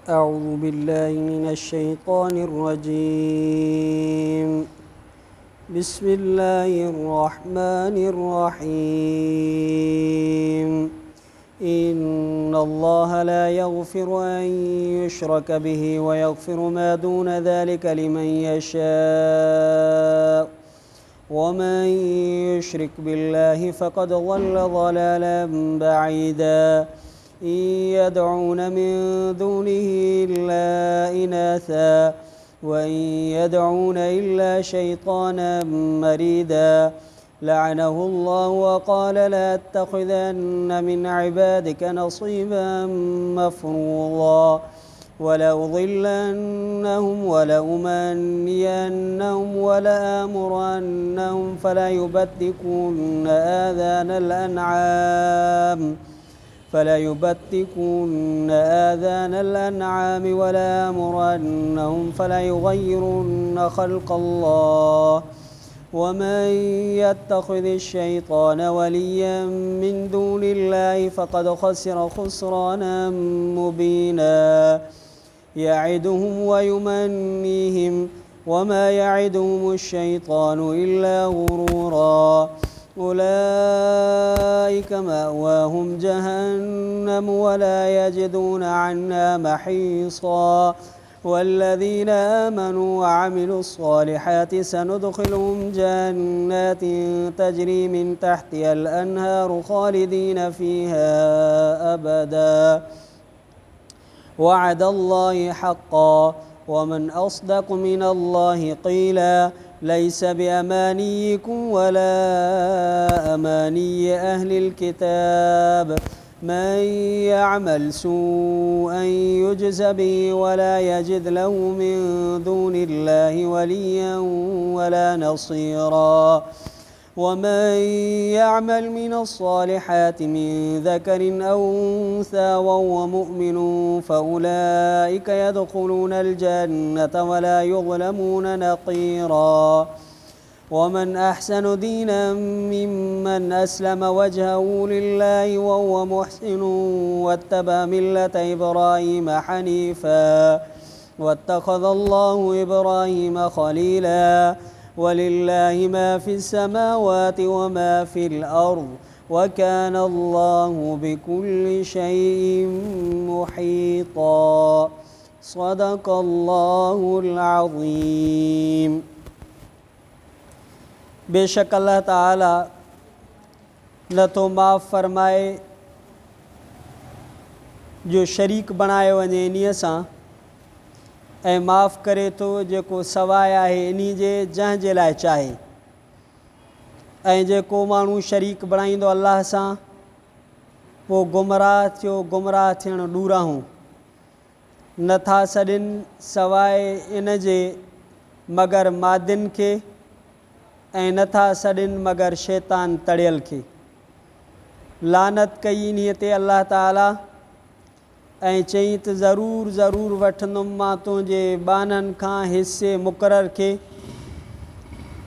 أعوذ بالله من الشيطان الرجيم. بسم الله الرحمن الرحيم. إن الله لا يغفر أن يشرك به ويغفر ما دون ذلك لمن يشاء ومن يشرك بالله فقد ضل ضلالا بعيدا. إن يدعون من دونه إلا إناثا وإن يدعون إلا شيطانا مريدا لعنه الله وقال لأتخذن من عبادك نصيبا مفروضا ولأضلنهم ولأمنينهم ولآمرنهم فلا يبتكن آذان الأنعام ولآمرنهم فلا يغيرن خلق الله ومن يتخذ الشيطان وليا من دون الله فقد خسر خسرانا مبينا. يعدهم ويمنيهم وما يعدهم الشيطان إلا غرورا. أولئك مأواهم جهنم ولا يجدون عنها محيصا. والذين آمنوا وعملوا الصالحات سندخلهم جنات تجري من تحتها الأنهار خالدين فيها أبدا وعد الله حقا ومن أصدق من الله قيلا. ليس بأمانيكم ولا أماني أهل الكتاب من يعمل سوءا يجز به ولا يجد له من دون الله وليا ولا نصيرا. ومن يعمل من الصالحات من ذكر أو أنثى وهو مؤمن فأولئك يدخلون الجنة ولا يظلمون نقيرا. ومن أحسن دينا ممن أسلم وجهه لله وهو محسن واتبع ملة إبراهيم حنيفا واتخذ الله إبراهيم خليلا. ولله ما في السماوات وما في الأرض وكان الله بكل شيء محيطا. صدق الله العظيم. बेशक अल्लाह ताला न तो माफ़ फरमाए जो शरीक बणायो वञे इन्हीअ सां ऐं माफ़ करे थो जेको सवाइ आहे इन्ही जे जंहिं लाइ चाहे। ऐं जेको माण्हू शरीक बणाईंदो अल्लाह सां पोइ गुमराह थियो, गुमराह थियण ॾूराहूं नथा सॾनि सवाइ इन जे मगर मादिन खे ऐं नथा सॾनि मगर शैतान तड़ियल खे। लानत कई इन्हीअ ते अल्लाह ताला ऐं चई त ज़रूरु ज़रूरु वठंदुमि मां तुंहिंजे बाननि खां हिसे मुक़ररु खे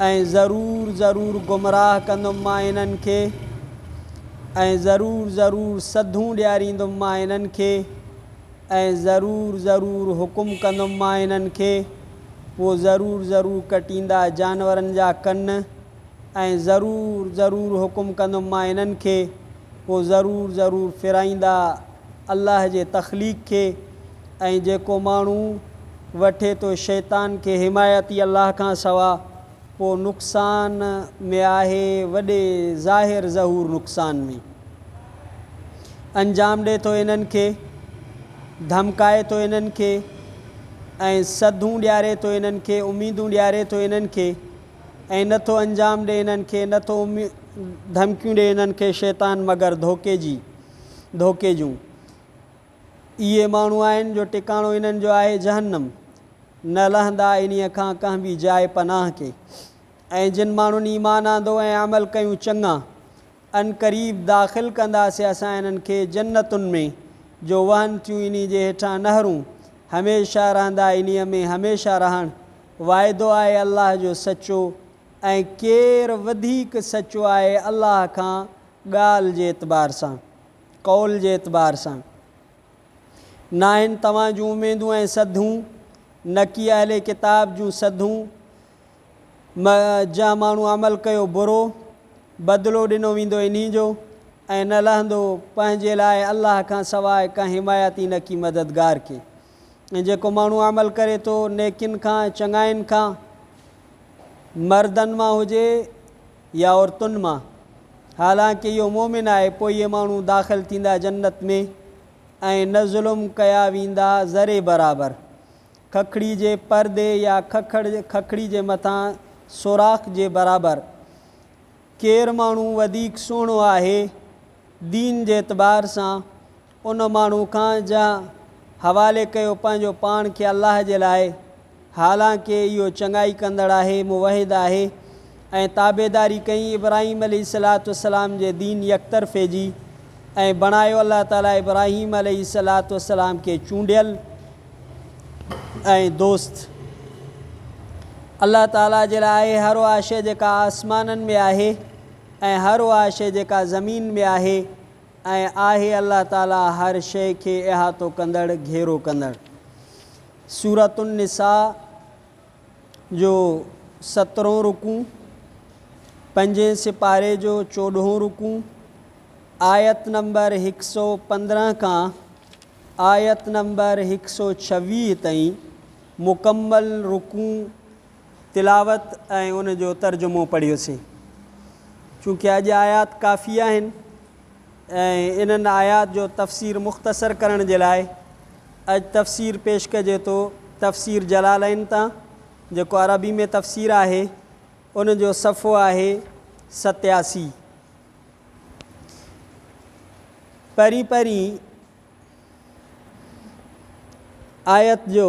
ऐं ज़रूरु ज़रूरु गुमराह कंदुमि मां इन्हनि खे ऐं ज़रूरु ज़रूरु सधूं ॾियारींदुमि मां इन्हनि खे ऐं ज़रूरु ज़रूरु हुकुम कंदुमि मां इन्हनि खे। पोइ ज़रूरु ज़रूरु कटींदा जानवरनि जा कन ऐं ज़रूरु ज़रूरु हुकुम कंदुमि मां इन्हनि खे। पोइ ज़रूरु ज़रूरु फिराईंदा अल्लाह जे तख़लीक़ खे। ऐं जेको माण्हू वठे थो शैतान खे हिमायती अल्लाह खां सवा पोइ नुक़सान में आहे, वॾे ज़ाहिर ज़हूर नुक़सान में अंजाम ॾिए थो इन्हनि खे, धमकाए थो इन्हनि खे ऐं सधूं ॾियारे थो इन्हनि खे, उमीदूं ॾियारे थो इन्हनि खे ऐं नथो अंजाम ॾिए इन्हनि खे, नथो धमकियूं ॾिए इन्हनि खे शैतान मगर धोखे जूं। इहे माण्हू आहिनि जो टिकाणो इन्हनि जो आहे जहन्नम, न लहंदा इन्हीअ खां कंहिं बि जाइ पनाह खे। ऐं जिन माण्हुनि ईमान आंदो ऐं अमल कयूं चङा अन क़रीब दाख़िल कंदासीं असां इन्हनि खे जन्नतुनि में जो वहनि थियूं इन्ही जे हेठां नहरूं, हमेशह रहंदा इन्हीअ में, हमेशह रहण वाइदो आहे अल्लाह जो सचो। ऐं केरु वधीक सचो आहे अल्लाह खां ॻाल्हि जे एतबार सां, कौल जे एतबार सां। न आहिनि तव्हां जूं उमेदूं ऐं सधूं न की अहले किताब जूं सधूं जा माण्हू अमल कयो बुरो बदिलो ॾिनो वेंदो इन्ही जो ऐं न लहंदो पंहिंजे लाइ अलाह खां सवाइ का हिमायती न की मददगार खे। ऐं जेको माण्हू अमल करे थो नेकिन खां चङाइनि खां मर्दनि मां हुजे या औरतुनि मां, हालांकि इहो मोमिन आहे, पोइ इहे माण्हू दाख़िल थींदा जन्नत में ऐं न ज़ुल्म कया वेंदा ज़रे बराबरि। खखड़ी जे परदे या खखड़ी जे मथां सोराख़ जे बराबरि। केरु माण्हू वधीक सुहिणो आहे दीन जे एतबार सां उन माण्हू खां जा हवाले कयो पंहिंजो पाण खे अलाह जे लाइ, हालांकि इहो चङाई कंदड़ आहे, मुवहिद आहे ऐं ताबेदारी कई इब्राहीम अलैहिस्सलाम जे दीन यकतरफ़े जी ऐं बणायो अलाह ताला इब्राहीम अलैहिस्सलाम खे चूंडियल ऐं दोस्त। अलाह ताला जे लाइ हर उहा शइ जेका आसमाननि में आहे ऐं हर उहा शइ जेका ज़मीन में आहे ऐं आहे अलाह ताला हर शइ खे इहातो कंदड़ घेरो कंदड़। सूरतुन निसा जो 17 रुकू, 5 सिपारे जो 14 रुकू, आयत नंबर 115 खां आयत नंबर 126 ताईं मुकम्मल रुकू तिलावत ऐं उन जो तर्जुमो पढ़ियोसीं। चूँकि अॼु आयात काफ़ी आहिनि ऐं इन्हनि आयात जो तफ़सीर मुख़्तसर करण जे लाइ अॼु तफ़सीर पेश कजे थो तफ़सीर जलालैन तां, जेको अरबी में तफ़सीर आहे, उन जो सफ़ो आहे 87। परी आयत जो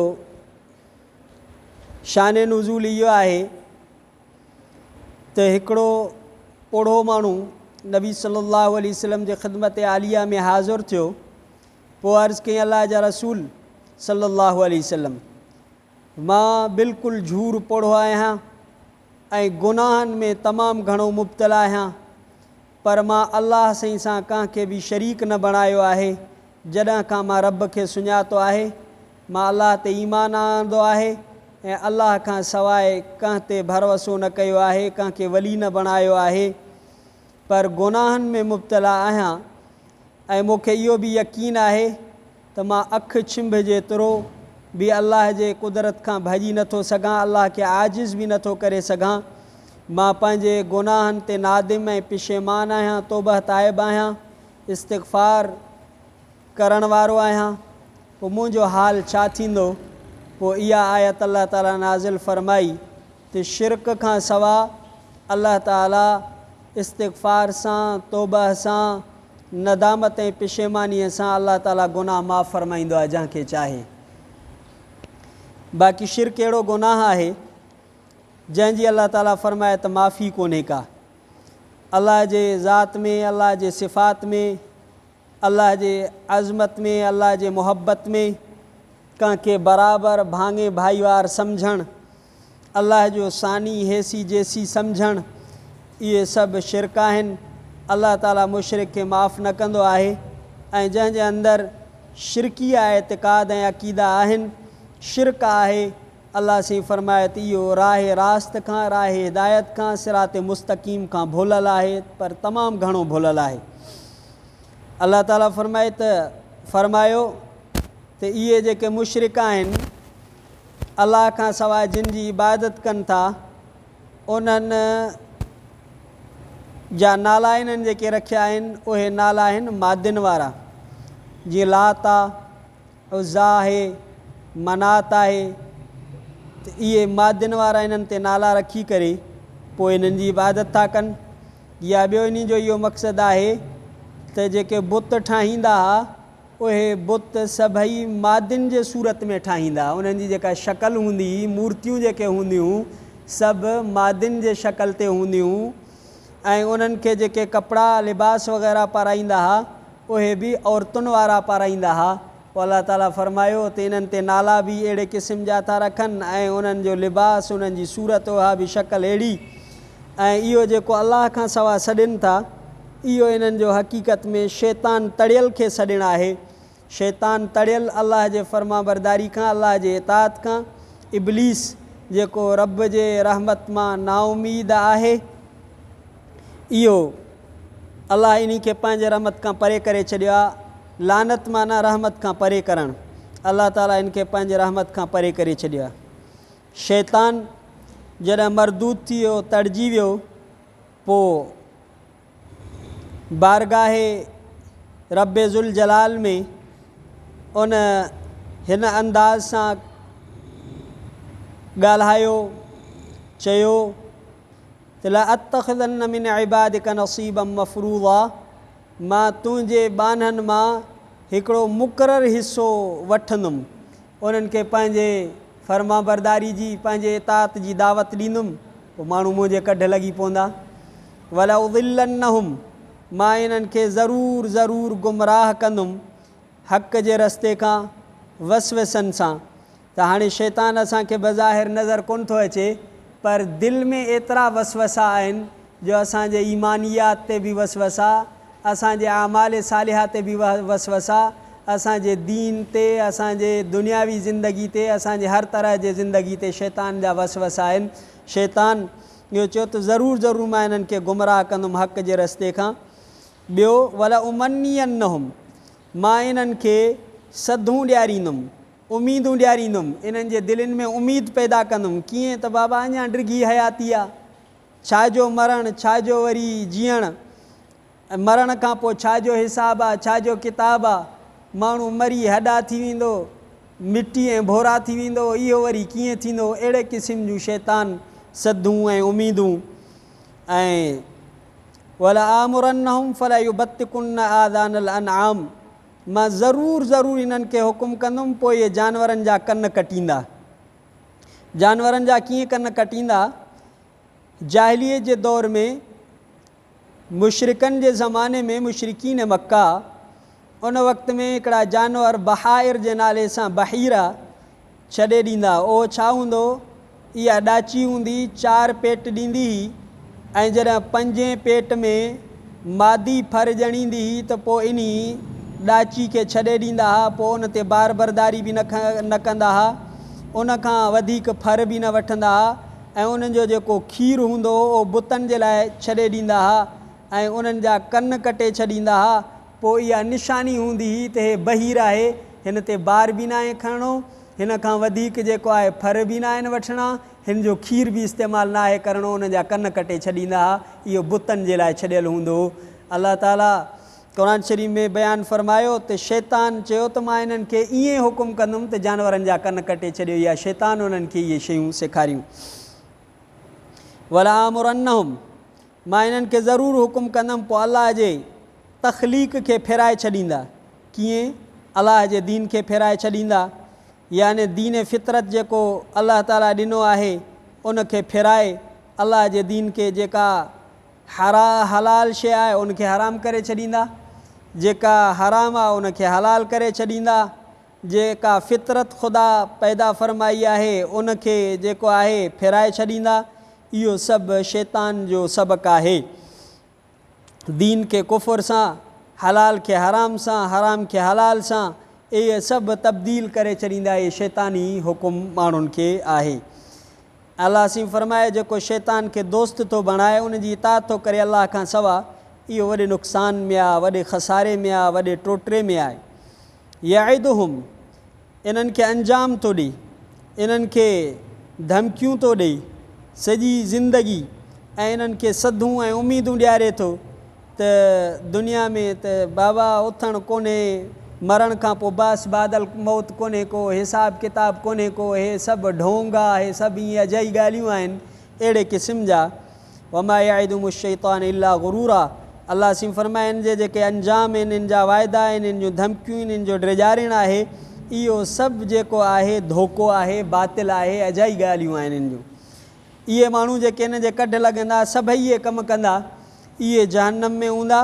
शान नुज़ूल इहो आहे त हिकिड़ो ओढ़ो माण्हू नबी सल्लल्लाहु अलैहि वसल्लम जे ख़िदमत आलिया में हाज़िर थियो। पोइ अर्ज़ु कई अल्लाह जा रसूल सल्लल्लाहु अलैहि वसल्लम, मां बिल्कुलु झूर पोढ़ो आहियां ऐं गुनाहनि में तमामु घणो मुब्तला आहियां, पर मां अल्लाह सां कंहिंखे बि शरीक न बणायो आहे। जॾहिं खां मां रब खे सुञातो आहे, मां अल्लाह ते ईमान आणंदो आहे ऐं अल्लाह खां सवाइ कंहिं ते भरोसो न कयो आहे, कंहिंखे वली न बणायो आहे, पर गुनाहनि में मुब्तला आहियां। ऐं मूंखे इहो बि यकीन आहे त मां अखि छिंभ जेतिरो बि अल्लाह जे कुदरत खां भॼी नथो सघां, अल्लाह खे आजिज़ बि नथो करे सघां। मां पंहिंजे गुनाहनि ते नादिम ऐं पिशेमान आहियां, तौबह ताइब आहियां, इस्तिग़फ़ार करण वारो आहियां। पोइ मुंहिंजो हाल छा थींदो? पोइ इहा आयत अल्लाह ताला नाज़िल फ़रमाई त शिरक खां सवा अल्लाह ताला इस्तिग़फ़ार सां, तौबह सां, नदामत ऐं पिशेमानीअ सां अल्लाह ताला गुनाह माफ़ फ़रमाईंदो आहे जंहिंखे चाहे। बाक़ी शिरक अहिड़ो गुनाह आहे जंहिंजी अल्लाह ताला फ़रमाए त माफ़ी कोन्हे का। अल्लाह जे ज़ात में, अल्लाह जे सिफ़ात में, अल्लाह जे अज़मत में, अल्लाह जे मुहब्बत में कंहिंखे बराबरि भाङे भाईवार सम्झणु, अल्लाह जो सानी हेसी जेसी सम्झणु, इहे सभु शिरक आहिनि। अल्लाह ताला मुशरिक खे माफ़ न कंदो आहे ऐं जंहिंजे अंदरि शिरकी एतिक़ाद ऐं अक़ीदा आहिनि, शिरक आहे, अल्लाह से फ़रमाए त इहो राह रास्त खां, राह हिदायत खां, सिरात मुस्तक़ीम खां भुलल आहे, पर तमामु घणो भुलल आहे। अल्लाह ताला फ़रमायो त इहे जेके मुशरिक आहिनि, अल्लाह खां सवाइ जिन जी इबादत कनि था, उन्हनि जा नाला इन्हनि जेके रखिया आहिनि उहे नाला आहिनि मादिन वारा, जीअं लात आहे, उज़्ज़ा आहे, मनात आहे। त इहे मादिन वारा इन्हनि ते नाला रखी करे पोइ इन्हनि जी इबादत था कनि। या ॿियो इन जो इहो मक़सदु आहे त जेके बुत ठाहींदा हुआ, उहे बुत सभई मादिन जे सूरत में ठाहींदा। उन्हनि जी जेका शक्ल हूंदी, मूर्तियूं जेके हूंदियूं, सभु मादिन जे शक्ल ते हूंदियूं ऐं उन्हनि खे जेके कपिड़ा लिबास वग़ैरह पाराईंदा हुआ, उहे बि औरतुनि वारा पाराईंदा हुआ। पोइ अल्लाह ताला फ़रमायो त इन्हनि ते नाला बि अहिड़े क़िस्म जा था रखनि ऐं उन्हनि जो लिबास, उन्हनि जी सूरत, उहा बि शक्ल अहिड़ी। ऐं इहो जेको अल्लाह खां सवाइ सॾनि था, इहो इन्हनि जो हक़ीक़त में शैतान तड़ियल खे सॾणु आहे। शैतान तड़ियल अल्लाह जे फर्मा बरदारी खां, अल्लाह जे इताअत खां। इब्लीस जेको रब जे रहमत मां नाउमीद आहे, इहो अल्लाह इन खे पंहिंजे रहमत खां परे करे छॾियो आहे। लानत माना रहमत खां परे करणु, अल्लाह ताला इन खे पंहिंजे रहमत खां परे करे छॾियो आहे। शैतान जॾहिं मरदूद थी वियो, तड़िजी वियो, पोइ बारगाहे रब्बे ज़ुल जलाल में उन हिन अंदाज़ सां ॻाल्हायो, चयो त ला अत्तख़िज़न्न मिन इबादिका नसीबम मफ़रूज़ा, मां तुंहिंजे बाननि मां हिकिड़ो मुक़ररु हिसो वठंदुमि, उन्हनि खे पंहिंजे फर्मा बरदारी जी, पंहिंजे इताअत जी दावत ॾींदुमि, पोइ माण्हू मुंहिंजे कढ लॻी पवंदा। वला उज़िल्लन्नहुम, मां इन्हनि खे ज़रूरु ज़रूरु गुमराह कंदुमि हक़ जे रस्ते खां वसवसनि सां। त हाणे शैतान असांखे बज़ाहिर नज़र कोन थो अचे, पर दिलि में एतिरा वसवसा आहिनि जो असांजे ईमानियात ते बि वसवसा, असांजे आमाल सालिहा ते बि वसवसा, असांजे दीन ते, असांजे दुनियावी ज़िंदगी ते, असांजे हर तरह जे ज़िंदगी ते शैतान जा वसवसा आहिनि। शैतान इहो चयो त ज़रूरु ज़रूरु मां इन्हनि खे गुमराह कंदुमि हक़ जे रस्ते खां। ॿियो वला उमन्नियन्नहुम, मां इन्हनि खे सदूं ॾियारींदुमि, उमीदूं ॾियारींदुमि, इन्हनि जे दिलनि में उमीद पैदा कंदुमि। कीअं त बाबा अञा डिघी हयाती आहे, छाजो मरणु, छाजो वरी जीअणु, मरण खां पोइ छाजो हिसाबु आहे, छाजो किताबु आहे, माण्हू मरी हॾा थी वेंदो, मिटी ऐं भोरा थी वेंदो, इहो वरी कीअं थींदो। अहिड़े क़िस्म जूं शैतान सदूं ऐं उमीदूं। ऐं वला आमुरन्नहुम फला युबत्तिकुन्न आज़ानल अनआम, मां ज़रूरु ज़रूरु इन्हनि खे हुकुम कंदुमि, पोइ इहे जानवरनि जा कन कटींदा। जानवरनि जा कीअं कन कटींदा? जाहिलियत जे दौर में, मुशरिकनि जे ज़माने में, मुशरिकीन मक्का, उन वक़्त में हिकिड़ा जानवर बहाइर जे नाले सां बहीरा छॾे ॾींदा। उहो छा हूंदो? इहा ॾाची हूंदी, 4 पेट ॾींदी हुई, ऐं जॾहिं 5 पेट में मादी फर ॼणींदी हुई त पोइ इन ॾाची खे छॾे ॾींदा हुआ, पोइ उन ते बार बरदारी बि न कंदा हुआ, उन खां वधीक फर बि न वठंदा हुआ, ऐं उन्हनि जो जेको खीरु हूंदो उहो बुतनि जे लाइ छॾे ॾींदा हुआ, ऐं उन्हनि जा कन कटे छॾींदा हुआ। पोइ इहा निशानी हूंदी हुई त हे बहीर आहे, हिन ते बार बि न आहे खणणो, हिन खां वधीक जेको आहे फर बि न आहिनि वठणा, हिन जो खीर बि इस्तेमालु न आहे करिणो, उन जा कन कटे छॾींदा हुआ। इहो बुतनि जे लाइ छॾियलु हूंदो हुओ। अलाह ताला क़ुरान शरीफ़ में बयानु फ़रमायो त शैतान चयो त मां इन्हनि खे ईअं हुकुम कंदुमि त जानवरनि जा कन कटे छॾियो, या शैतान उन्हनि खे इहे शयूं सेखारियूं। वला आमुरन्नहुम, मां इन्हनि खे ज़रूरु हुकुम कंदुमि, पोइ अलाह जे तख़लीक़ खे फेराए छॾींदा। कीअं? अलाह जे दीन खे फेराए छॾींदा, याने दीन फितरत जेको अलाह ताला ॾिनो आहे उन खे फेराए अलाह जे दीन खे, जेका हलाल शइ आहे उनखे हराम करे छॾींदा, जेका हराम आहे उनखे हलाल करे छॾींदा, जेका फितरत ख़ुदा पैदा फ़रमाई आहे उनखे जेको आहे फेराए छॾींदा। इहो सभु शैतान जो सबक़ु आहे। दीन खे कुफ़र सां, हलाल खे हराम सां, हराम खे हलाल सां, इहे सभु तब्दील करे छॾींदा। इहे शैतानी हुकुम माण्हुनि खे आहे। अलाह सिंह फ़रमाए जेको शैतान खे दोस्त थो बणाए, उन जी इताअत थो करे अलाह खां सवा, इहो वॾे नुक़सान में आहे, वॾे खसारे में आहे, वॾे टोटरे में आहे। यइदुहुम, इन्हनि खे अंजाम थो ॾे, इन्हनि खे धमकियूं थो ॾे सॼी ज़िंदगी, ऐं इन्हनि खे सदूं ऐं उमीदूं ॾियारे थो त दुनिया में त बाबा उथणु कोन्हे, मरण खां पोइ बास बादल मौत कोन्हे को, हिसाब किताब कोन्हे को, हे सभु ढोंग आहे, हे सभु ईअं अजाई ॻाल्हियूं आहिनि अहिड़े क़िस्म जा। वमा यइदुहुमु शैतान इल्ला गुरूरा, अलाह सिंह फ़रमाइनि जे जेके अंजाम आहिनि, इन जा वाइदा आहिनि, इन जूं धमकियूं आहिनि, इन जो ड्रिजारिण आहे, इहो सभु जेको आहे धोखो आहे, बातिल आहे, अजाई ॻाल्हियूं आहिनि इन जूं। इहे माण्हू जेके इन जे कढ लॻंदा, सभई इहे कमु कंदा, इहे जहन्नम में हूंदा।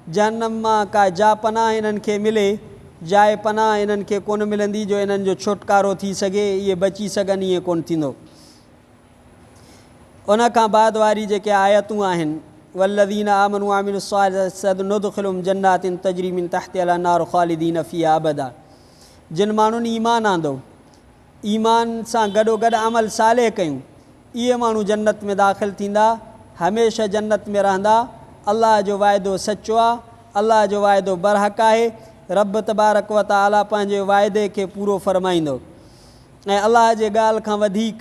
जहन्नम मां का जा पनाह इन्हनि खे मिले, जाइ पनाह इन्हनि खे कोन मिलंदी जो इन्हनि जो छुटकारो थी सघे, इहे बची सघनि, इहे कोन थींदो। उन खां बाद वारी जेके आयतूं आहिनि, वल्लज़ीन आमनू व अमिलुस्सालिहाति सनुदखिलुहुम जन्नातिन तजरी मिन तहतिहा अल-अनहारु ख़ालिदीन फ़ीहा अबदा। जिन माण्हुनि ईमान आंदो, ईमान सां गॾोगॾु अमल साले कयूं, इहे माण्हू जन्नत में दाख़िल थींदा, हमेशह जन्नत में रहंदा। अल्लाह जो वाइदो सचो आहे, अल्लाह जो वाइदो बरहक़ आहे। रब तबारक व तआला पंहिंजे वाइदे खे पूरो फ़रमाईंदो। ऐं अल्लाह जे ॻाल्हि खां वधीक,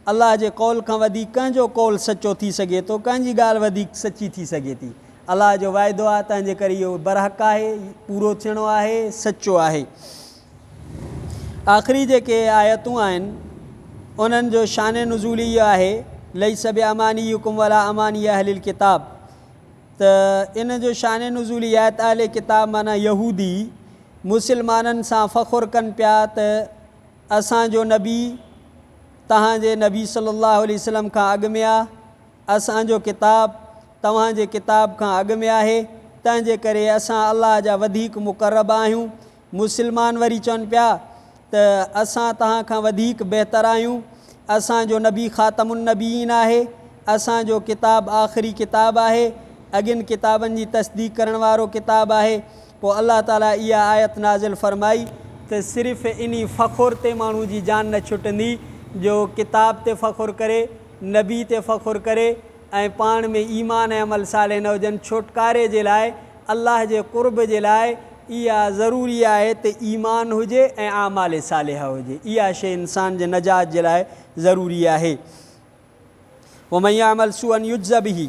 अल्लाह जे कौल खां वधीक कंहिंजो कौल सचो थी सघे थो, कंहिंजी ॻाल्हि वधीक सची थी सघे थी। अल्लाह जो वाइदो आहे, तंहिंजे करे इहो बरहक़ आहे, पूरो थियणो आहे, सचो आहे। आख़िरी जेके आयतूं आहिनि उन्हनि जो शान नुज़ूल इहो आहे, लैस बिअमानियुकुम वला अमानी अहलिल किताब। त इन जो शान नुज़ूल इहा आहे त अहले किताब माना यहूदी मुसलमाननि सां फ़ख़ुरु कनि पिया त असांजो नबी तव्हांजे नबी सल्लल्लाहु अलैहि वसल्लम खां अॻु में आहे, असांजो किताब तव्हांजे किताब खां अॻु में आहे, तंहिंजे करे असां अल्लाह जा वधीक मुक़रब आहियूं। मुसलमान वरी चवनि पिया त असां तव्हां खां वधीक बहितर आहियूं, असांजो नबी ख़ातमुन नबीन आहे, असांजो किताब आख़िरी किताब आहे, अॻियुनि किताबनि जी तस्दीक़ करण वारो किताब आहे। पोइ अल्लाह ताला इहा आयत नाज़िल फ़रमाई त सिर्फ़ु इन फ़ख़ुर ते माण्हू जी जान न छुटंदी जो किताब ते फ़ख़ुरु करे, नबी ते फ़ख़ुरु करे ऐं पाण में ईमान ऐं अमल साले न हुजनि। छुटकारे जे लाइ, अल्लाह जे क़ुर्ब जे लाइ इहा ज़रूरी आहे त ईमान हुजे ऐं आमाल सालिहा हुजे। इहा शइ इंसान जे नजात जे लाइ ज़रूरी आहे। वमन यअमल सूअन युज्ज़ बिही,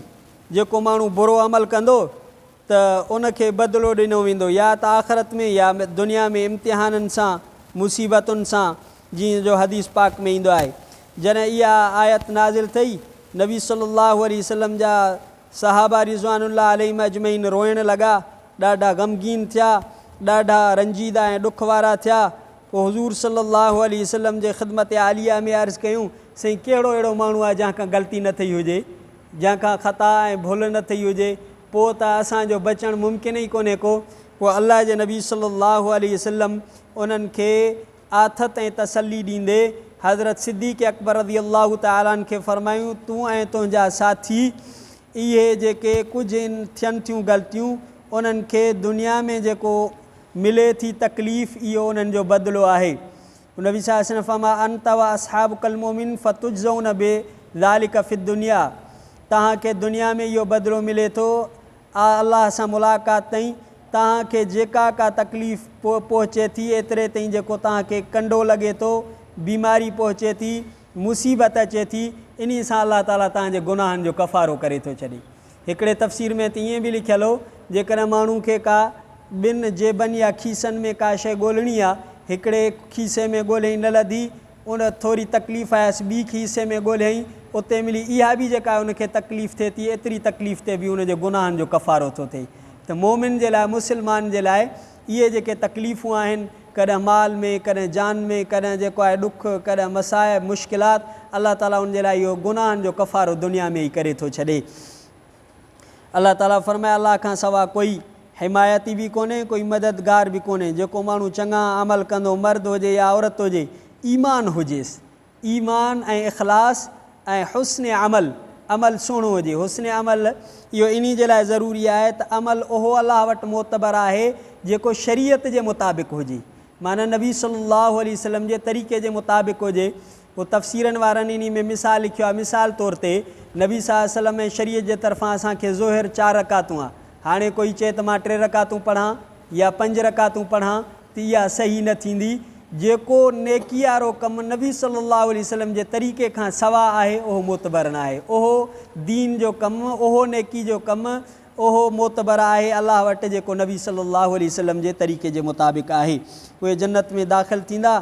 जेको माण्हू बुरो अमल कंदो त उनखे बदिलो ॾिनो वेंदो, या त आख़िरत में या दुनिया में इम्तिहाननि सां, मुसीबतुनि सां, जीअं जो हदीस पाक में ईंदो आहे। जॾहिं इहा आयत नाज़िल थी, नबी सल्लल्लाहु अलैहि वसल्लम जा सहाबा रिज़वानुल्लाह अलैहिम अजमईन रोइण लॻा, ॾाढा ग़मगीन थिया, ॾाढा रंजीदा ऐं ॾुख वारा थिया। पोइ हुज़ूर सल्लल्लाहु अलैहि वसल्लम जे ख़िदमत आलिया में अर्ज़ु कयूं, साईं कहिड़ो अहिड़ो माण्हू आहे जंहिंखां ग़लती न थी हुजे, जंहिंखां ख़ता ऐं भुल न थी हुजे, पोइ त असांजो बचणु मुमकिन ई कोन्हे को। पोइ अल्लाह जे नबी सल्लल्लाहु अलैहि वसल्लम उन्हनि खे आथत ऐं तसल्ली ॾींदे हज़रत सिद्दीक़ अकबर रज़ी अल्लाहु तआला अन्हु खे फ़रमायूं, तूं ऐं तुंहिंजा साथी इहे जेके कुझु थियनि थियूं ग़लतियूं, उन्हनि खे दुनिया में जेको मिले थी तकलीफ़, इहो उन्हनि जो बदिलो आहे। नबी सल्लल्लाहु अलैहि वसल्लम फरमा अंत व अस्हाबुकल मोमिन फतुजज़ौन बिज़ालिका फ़िद दुनिया, तव्हांखे दुनिया में इहो बदिलो मिले थो अल्लाह सां मुलाक़ात ताईं। तव्हांखे जेका का तकलीफ़ पहुचे थी, एतिरे ताईं जेको तव्हांखे कंडो लॻे थो, बीमारी पहुचे थी, मुसीबत अचे थी, इन सां अल्लाह ताला तव्हांजे गुनाहनि जो कफ़ारो करे थो छॾे। हिकिड़े तफ़सीर में त ईअं बि लिखियलु हो, जेकॾहिं माण्हू खे का ॿिनि जेबनि या खीसनि में का शइ ॻोल्हणी आहे, हिकिड़े खीसे में ॻोल्हियईं न लधी, उन थोरी तकलीफ़ आयसि, ॿी खीसे में ॻोल्हियईं उते मिली, इहा बि जेका उनखे तकलीफ़ थिए थी, एतिरी तकलीफ़ ते बि उनजे गुनाहनि जो कफ़ारो थो थिए। त मोमिन जे लाइ, मुसलमान जे लाइ इहे जेके तकलीफ़ूं आहिनि, कॾहिं माल में, कॾहिं जान में, कॾहिं जेको आहे ॾुख, कॾहिं मसाइब, मुश्किलात, अल्लाह ताला उन जे लाइ इहो गुनाहनि जो कफ़ारो दुनिया में ई करे थो छॾे। अल्लाह ताला फ़रमाए, अल्लाह खां सवाइ कोई हिमायती बि कोन्हे, कोई मददगार बि कोन्हे। जेको माण्हू चङा अमल कंदो, मर्द हुजे या औरत हुजे, ईमान हुजेसि, ईमान ऐं इख़लास ऐं हुस्न अमल, अमल सुहिणो हुजे। हुस्न अमल इहो इन जे लाइ ज़रूरी आहे त अमल उहो अलाह वटि मोतबर आहे जेको शरीयत जे मुताबिक़ हुजे, माना नबी सल्लल्लाहु अलैहि वसल्लम जे तरीक़े जे मुताबिक़ हुजे। पोइ तफ़सीरनि वारनि इन में मिसाल लिखियो आहे, मिसाल तौर ते नबी सल्लल्लाहु अलैहि वसल्लम ऐं शरीयत जे तरफ़ां असांखे ज़ोहिर 4 रकातूं आहे। हाणे कोई चए त मां 3 रकातूं पढ़ां या 5 रकातूं पढ़ां, त इहा सही न थींदी। जेको नेकी वारो कमु नबी सल्लल्लाहु अलैहि वसल्लम जे तरीक़े खां सवा आहे, उहो मोतबर न आहे। उहो दीन जो कमु, उहो नेकी जो कमु, उहो मोतबर आहे अल्लाह वटि जेको नबी सल्लल्लाहु अलैहि वसल्लम जे तरीक़े जे मुताबिक़ आहे। उहे जन्नत में दाख़िल थींदा,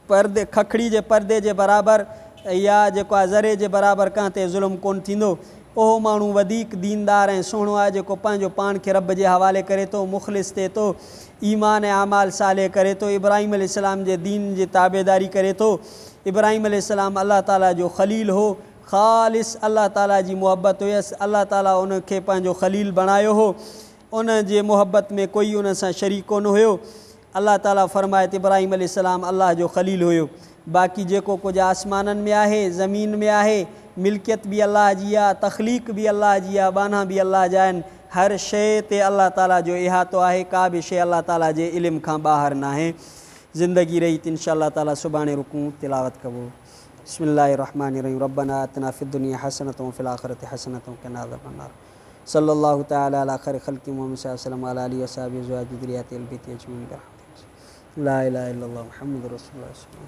पर्दे, खखड़ी जे पर्दे जे बराबरि या जेको आहे ज़रे जे बराबरि कंहिं ते ज़ुल्म कोन थींदो। उहो माण्हू वधीक दीनदार ऐं सुहिणो आहे जेको पंहिंजो पाण खे रब जे हवाले करे थो, मुख़लिस थिए थो, ईमान ऐं आमाल साले करे थो, इब्राहिम अलैहिस्सलाम जे दीन जी ताबेदारी करे थो। इब्राहिम अलैहिस्सलाम अल्लाह ताला जो ख़लील हो, ख़ालिस अल्लाह ताला जी मुहबत हुयसि, अल्लाह ताला उनखे पंहिंजो ख़लील बणायो हो, उन जे मुहबत में कोई उन सां शरीक कोन हुयो। अल्लाह ताला फ़रमाए त इब्राहिम अलैहिस्सलाम अल्लाह जो ख़लील हुयो। बाक़ी जेको कुझु आसमाननि में आहे, ज़मीन में आहे, मिल्कियत भी अल्लाह जी आहे, तख़लीक़ भी अल्लाह जी आहे, बाना भी अल्लाह जा आहिनि। हर शइ ते अल्लाह ताला जो इहातो आहे, का बि शइ अल्लाह ताला जे इल्म खां ॿाहिरि न आहे। ज़िंदगी रही त इंशा अल्लाह ताला सुभाणे रुकूं तिलावत कबो। बिस्मिल्लाहिर्रहमानिर्रहीम। रब्बना आतिना फिद्दुनिया हसनतम व फिल आखिरति हसनतम व क़िना अज़ाबन्नार। सल्लल्लाहु तआला अला खैरि खल्क़ि मुहम्मद सल्लल्लाहु अलैहि वसल्लम व आलिहि व अस्हाबिहि व ज़ुर्रिय्यतिहि अल-बैति अजमईन। ला इलाहा इल्लल्लाह मुहम्मदुर रसूलुल्लाह।